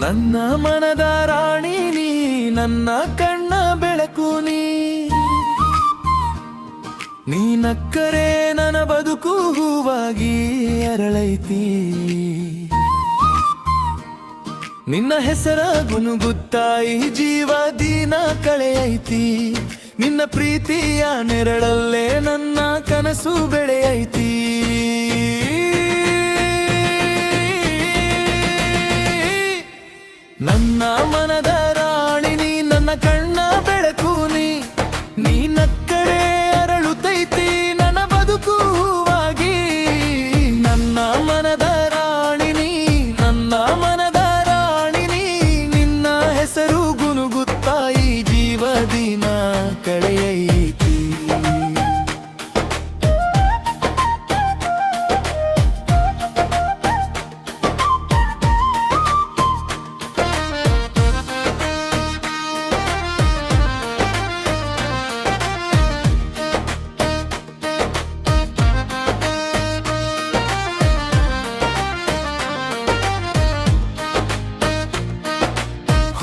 ನನ್ನ ಮನದ ರಾಣಿ ನೀ, ನನ್ನ ಕಣ್ಣ ಬೆಳಕು ನೀ. ನೀನಕ್ಕರೆ ನನ್ನ ಬದುಕು ಹೂವಾಗಿ ಅರಳೈತಿ. ನಿನ್ನ ಹೆಸರ ಗುನುಗುತ್ತಾಯಿ ಜೀವ ದಿನ ಕಳೆಯೈತಿ. ನಿನ್ನ ಪ್ರೀತಿಯ ನೆರಳಲ್ಲೇ ನನ್ನ ಕನಸು ಬೆಳೆಯೈತಿ. ನನ್ನ ಮನದ ರಾಣಿ ನೀ, ನನ್ನ ಕಣ್ಣ ಬೆಳಕು ನೀ. ನೀನಕ್ಕರೆ ಅರಳುತ್ತೈತಿ ನನ್ನ ಬದುಕು ಹೂವಾಗಿ. ನನ್ನ ಮನದ ರಾಣಿ ನೀ, ನನ್ನ ಮನದ ರಾಣಿ ನೀ. ನಿನ್ನ ಹೆಸರು ಗುನುಗುತ್ತಾಯಿ ಜೀವ ದಿನ ಕಳೆಯೈತಿ.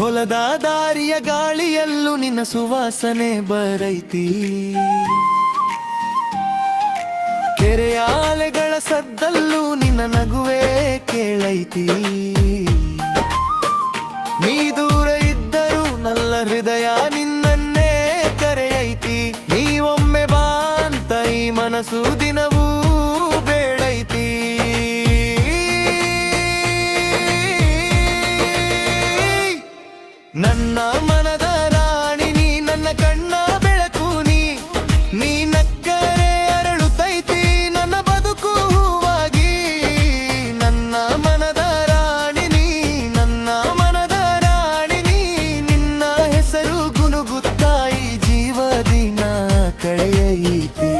ಹೊಲದ ದಾರಿಯ ಗಾಳಿಯಲ್ಲೂ ನಿನ್ನ ಸುವಾಸನೆ ಬರೈತಿ. ಕೆರೆಯ ಅಲೆಗಳ ಸದ್ದಲ್ಲೂ ನಿನ್ನ ನಗುವೆ ಕೇಳೈತಿ. ನೀ ದೂರ ಇದ್ದರೂ ನನ್ನ ಹೃದಯ ನಿನ್ನನ್ನೇ ಕರೆಯೈತಿ. ನೀ ಒಮ್ಮೆ ಬಾ ಅಂತ ಈ ಮನಸ್ಸು ದಿನವೂ ಬೇಡೈತಿ. ನನ್ನ ಮನದ ರಾಣಿ ನೀ, ನನ್ನ ಕಣ್ಣ ಬೆಳಕು ನೀ. ನೀನಕ್ಕರೆ ಅರಳುತ್ತೈತಿ ನನ್ನ ಬದುಕು ಹೂವಾಗಿ. ನನ್ನ ಮನದ ರಾಣಿ ನೀ, ನನ್ನ ಮನದ ರಾಣಿ ನೀ. ನಿನ್ನ ಹೆಸರು ಗುನುಗುತ್ತಾಯಿ ಜೀವ ದಿನ ಕಳೆಯೈತಿ.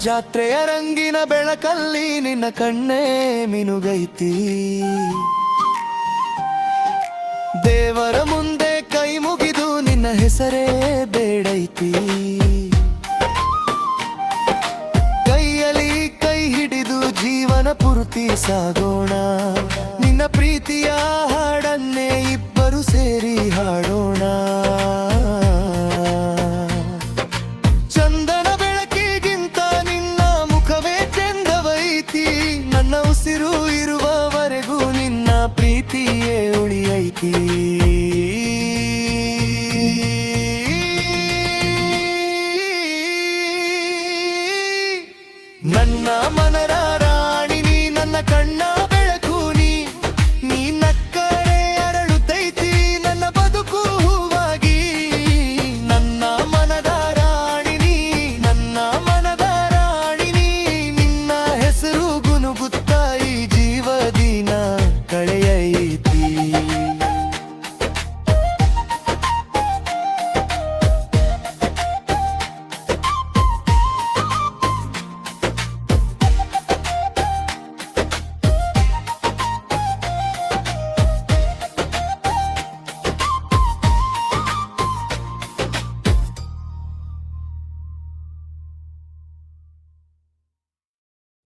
ಜಾತ್ರೆಯ ರಂಗಿನ ಬೆಳಕಲ್ಲಿ ನಿನ್ನ ಕಣ್ಣೇ ಮಿನುಗೈತಿ. ದೇವರ ಮುಂದೆ ಕೈ ಮುಗಿದು ನಿನ್ನ ಹೆಸರೇ ಬೇಡೈತಿ. ಕೈಯಲ್ಲಿ ಕೈ ಹಿಡಿದು ಜೀವನ ಪೂರ್ತಿ ಸಾಗೋಣ. ನಿನ್ನ ಪ್ರೀತಿಯ ಹಾಡನ್ನೇ ಇಬ್ಬರು ಸೇರಿ ಹಾಡೋಣ. ನನ್ನ ಉಸಿರು ಇರುವವರೆಗೂ ನಿನ್ನ ಪ್ರೀತಿಯೇ ಉಳಿಯೈತಿ.